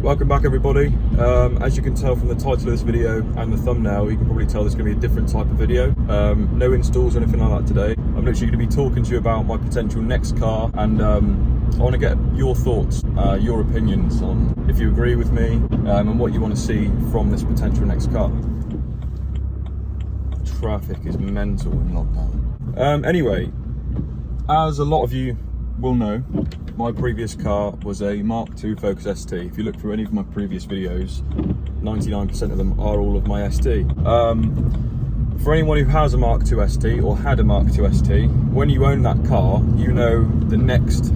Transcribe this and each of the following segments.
Welcome back everybody. As you can tell from the title of this video and the thumbnail, you can probably tell this is going to be a different type of video. No installs or anything like that today. I'm literally going to be talking to you about my potential next car, and I want to get your thoughts, your opinions on if you agree with me and what you want to see from this potential next car. Traffic is mental in lockdown. Anyway, as a lot of you will know, my previous car was a Mk2 Focus ST. If you look through any of my previous videos, 99% of them are all of my ST. For anyone who has a Mk2 ST or had a Mk2 ST, when you own that car, you know the next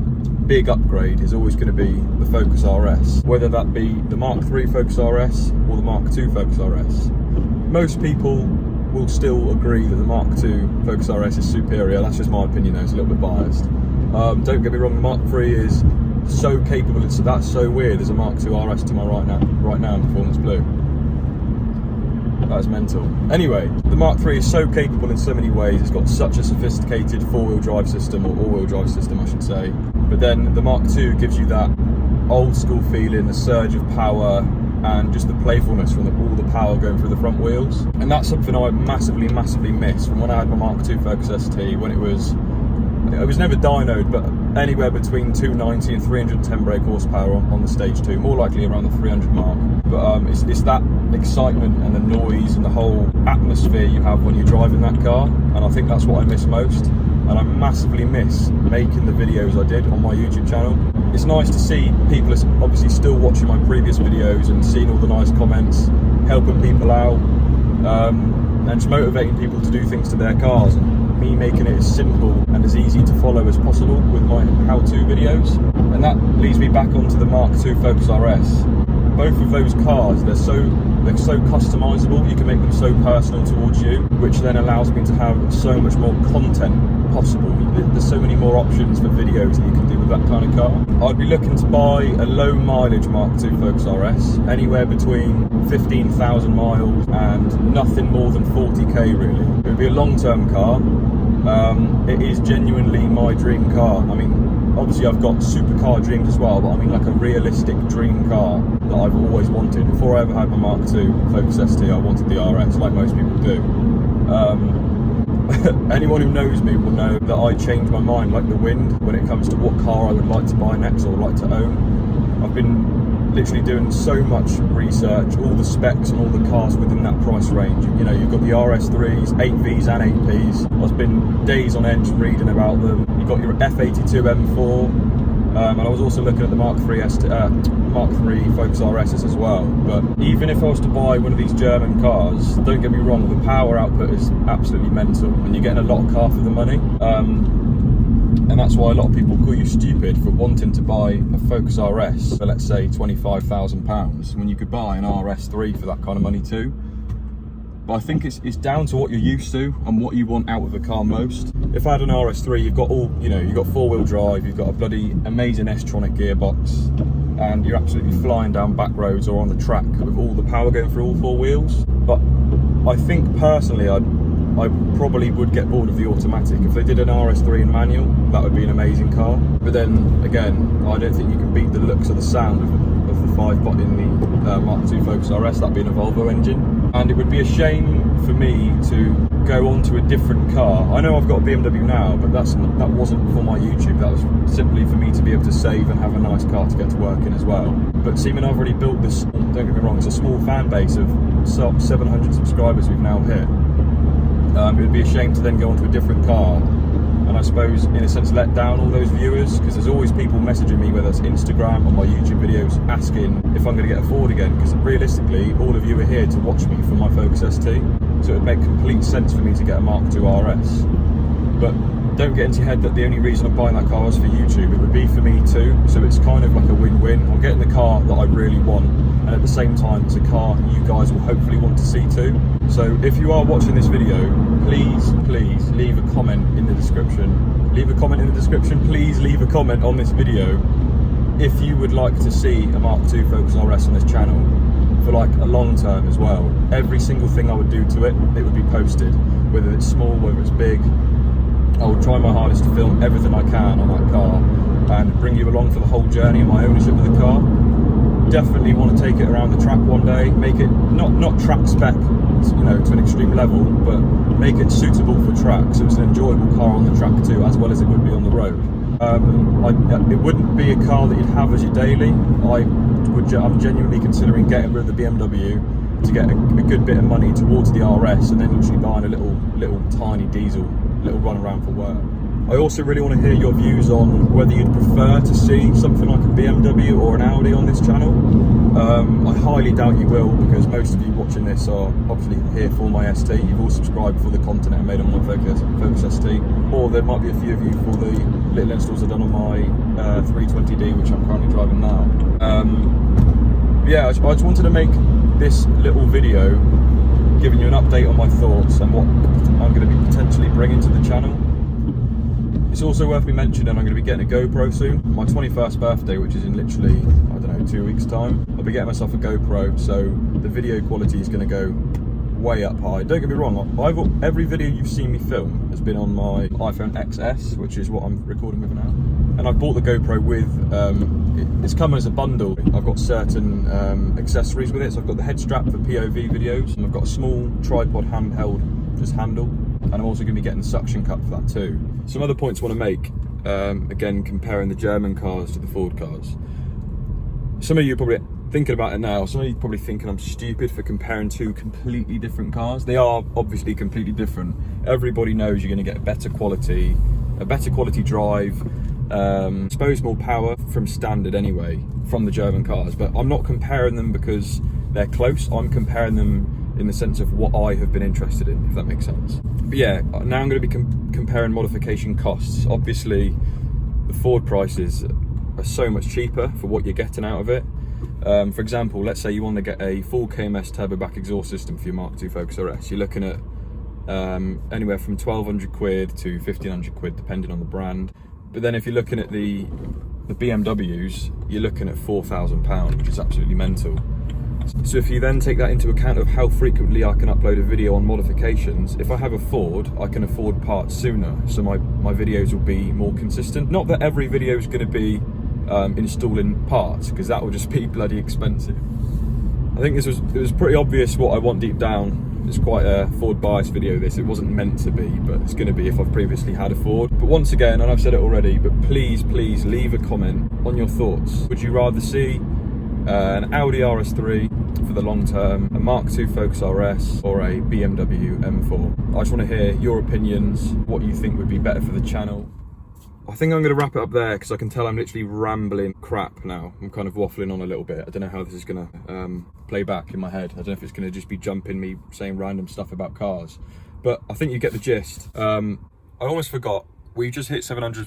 big upgrade is always going to be the Focus RS, whether that be the Mk3 Focus RS or the Mk2 Focus RS. Most people will still agree that the Mk2 Focus RS is superior. That's just my opinion though, it's a little bit biased. Don't get me wrong, the Mk3 is so capable, that's so weird. There's a Mk2 RS to my right now in Performance Blue. That is mental. Anyway, the Mk3 is so capable in so many ways. It's got such a sophisticated four-wheel drive system, or all-wheel drive system I should say. But then the Mk2 gives you that old school feeling, the surge of power, and just the playfulness from all the power going through the front wheels. And that's something I massively miss from when I had my Mk2 Focus ST, when it was never dynoed, but anywhere between 290 and 310 brake horsepower on the stage 2, more likely around the 300 mark. But it's that excitement and the noise and the whole atmosphere you have when you're driving that car, and I think that's what I miss most. And I massively miss making the videos I did on my YouTube channel. It's nice to see people obviously still watching my previous videos and seeing all the nice comments, helping people out, and just motivating people to do things to their cars, and me making it as simple and as easy to follow as possible with my how-to videos. And that leads me back onto the Mk2 Focus RS. Both of those cars, they're so customizable. You can make them so personal towards you, which then allows me to have so much more content possible. There's so many more options for videos that you can do with that kind of car. I'd be looking to buy a low mileage Mk2 Focus RS, anywhere between 15,000 miles and nothing more than 40k really. It would be a long-term car. It is genuinely my dream car. I mean, obviously I've got supercar dreams as well, but I mean like a realistic dream car that I've always wanted. Before I ever had my Mk2 Focus ST, I wanted the RS, like most people do. Anyone who knows me will know that I change my mind like the wind when it comes to what car I would like to buy next or like to own. I've been literally doing so much research, all the specs and all the cars within that price range. You know, you've got the RS3s, 8Vs and 8Ps. I've spent days on end reading about them. You've got your F82 M4, and I was also looking at the Mk3 Focus RSs as well. But even if I was to buy one of these German cars, don't get me wrong, the power output is absolutely mental, and you're getting a lot of car for the money. And that's why a lot of people call you stupid for wanting to buy a Focus RS for, let's say, £25,000 when you could buy an RS3 for that kind of money too. But I think it's down to what you're used to and what you want out of the car most. If I had an RS3, you've got you've got four-wheel drive, you've got a bloody amazing S-tronic gearbox, and you're absolutely flying down back roads or on the track with all the power going through all four wheels. But I think personally, I probably would get bored of the automatic. If they did an RS3 in manual, that would be an amazing car. But then again, I don't think you can beat the looks or the sound of the 5-pot in the Mk2 Focus RS, that being a Volvo engine. And it would be a shame for me to go on to a different car. I know I've got a BMW now, but that wasn't for my YouTube. That was simply for me to be able to save and have a nice car to get to work in as well. But seeming I've already built this, don't get me wrong, it's a small fan base of 700 subscribers we've now hit. It would be a shame to then go onto a different car and I suppose in a sense let down all those viewers, because there's always people messaging me, whether it's Instagram or my YouTube videos, asking if I'm going to get a Ford again, because realistically all of you are here to watch me for my Focus ST, so it would make complete sense for me to get a Mk2 RS. But don't get into your head that the only reason I'm buying that car is for YouTube. It would be for me too, so it's kind of like a win-win. I'm getting the car that I really want, and at the same time it's a car you guys will hopefully want to see too. So if you are watching this video, please leave a comment in the description. Leave a comment in the description. Please leave a comment on this video if you would like to see a Mk2 Focus RS on this channel for like a long term as well. Every single thing I would do to it would be posted, whether it's small, whether it's big. I will try my hardest to film everything I can on that car and bring you along for the whole journey of my ownership of the car. definitely want to take it around the track one day, make it not track spec, you know, to an extreme level, but make it suitable for track, so it's an enjoyable car on the track too, as well as it would be on the road. It wouldn't be a car that you'd have as your daily. I'm genuinely considering getting rid of the BMW to get a good bit of money towards the RS, and then literally buying a little tiny diesel, little run around for work. I also really want to hear your views on whether you'd prefer to see something like a BMW or an Audi on this channel. I highly doubt you will, because most of you watching this are obviously here for my ST. You've all subscribed for the content I made on my Focus ST, or there might be a few of you for the little installs I've done on my 320D, which I'm currently driving now. Yeah, I just wanted to make this little video giving you an update on my thoughts and what I'm going to be potentially bringing to the channel. It's also worth me mentioning I'm going to be getting a GoPro soon. My 21st birthday, which is in literally, I don't know, 2 weeks time, I'll be getting myself a GoPro, so the video quality is going to go way up high. Don't get me wrong, every video you've seen me film has been on my iPhone XS, which is what I'm recording with now. And I've bought the GoPro with, it's come as a bundle. I've got certain accessories with it. So I've got the head strap for POV videos, and I've got a small tripod handheld, just handle. And I'm also going to be getting the suction cup for that too. Some other points I want to make, again, comparing the German cars to the Ford cars. Some of you are probably thinking about it now. Some of you are probably thinking I'm stupid for comparing two completely different cars. They are obviously completely different. Everybody knows you're going to get a better quality drive, suppose more power from standard anyway from the German cars. But I'm not comparing them because they're close. I'm comparing them in the sense of what I have been interested in, if that makes sense. But yeah, now I'm going to be comparing modification costs. Obviously, the Ford prices are so much cheaper for what you're getting out of it. For example, let's say you want to get a full KMS turbo back exhaust system for your Mk2 Focus Rs. You're looking at anywhere from 1,200 quid to 1,500 quid, depending on the brand. But then if you're looking at the BMWs, you're looking at £4,000, which is absolutely mental. So if you then take that into account of how frequently I can upload a video on modifications, if I have a Ford, I can afford parts sooner, so my videos will be more consistent. Not that every video is going to be installing parts, because that will just be bloody expensive. I think it was pretty obvious what I want deep down. It's quite a Ford bias video this. It wasn't meant to be, but it's going to be if I've previously had a Ford. But once again, and I've said it already, but please leave a comment on your thoughts. Would you rather see an Audi RS3 for the long term, a Mk2 Focus RS, or a BMW M4? I just want to hear your opinions, what you think would be better for the channel. I think I'm going to wrap it up there, because I can tell I'm literally rambling crap now. I'm kind of waffling on a little bit. I don't know how this is going to play back in my head. I don't know if it's going to just be jumping me saying random stuff about cars, but I think you get the gist. I almost forgot, we've just hit 700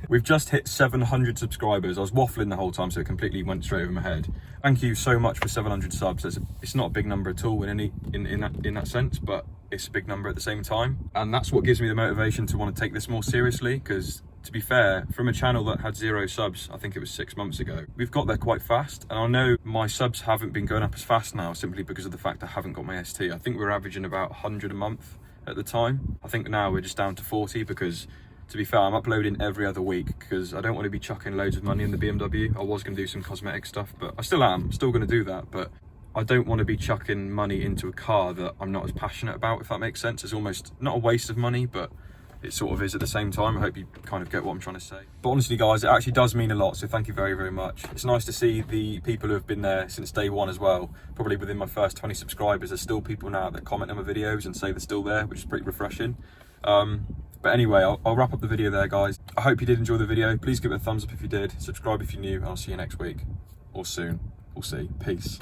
We've just hit 700 subscribers. I was waffling the whole time, so it completely went straight over my head. Thank you so much for 700 subs. It's not a big number at all in that sense, but it's a big number at the same time. And that's what gives me the motivation to want to take this more seriously, because to be fair, from a channel that had 0 subs, I think it was 6 months ago, we've got there quite fast. And I know my subs haven't been going up as fast now, simply because of the fact I haven't got my ST. I think we're averaging about 100 a month at the time. I think now we're just down to 40, because to be fair, I'm uploading every other week because I don't want to be chucking loads of money in the BMW. I was going to do some cosmetic stuff, but I still am. Still going to do that, but I don't want to be chucking money into a car that I'm not as passionate about, if that makes sense. It's almost not a waste of money, but it sort of is at the same time. I hope you kind of get what I'm trying to say. But honestly, guys, it actually does mean a lot, so thank you very, very much. It's nice to see the people who have been there since day one as well. Probably within my first 20 subscribers, there's still people now that comment on my videos and say they're still there, which is pretty refreshing. But anyway, I'll wrap up the video there, guys. I hope you did enjoy the video. Please give it a thumbs up if you did. Subscribe if you're new. I'll see you next week or soon. We'll see. Peace.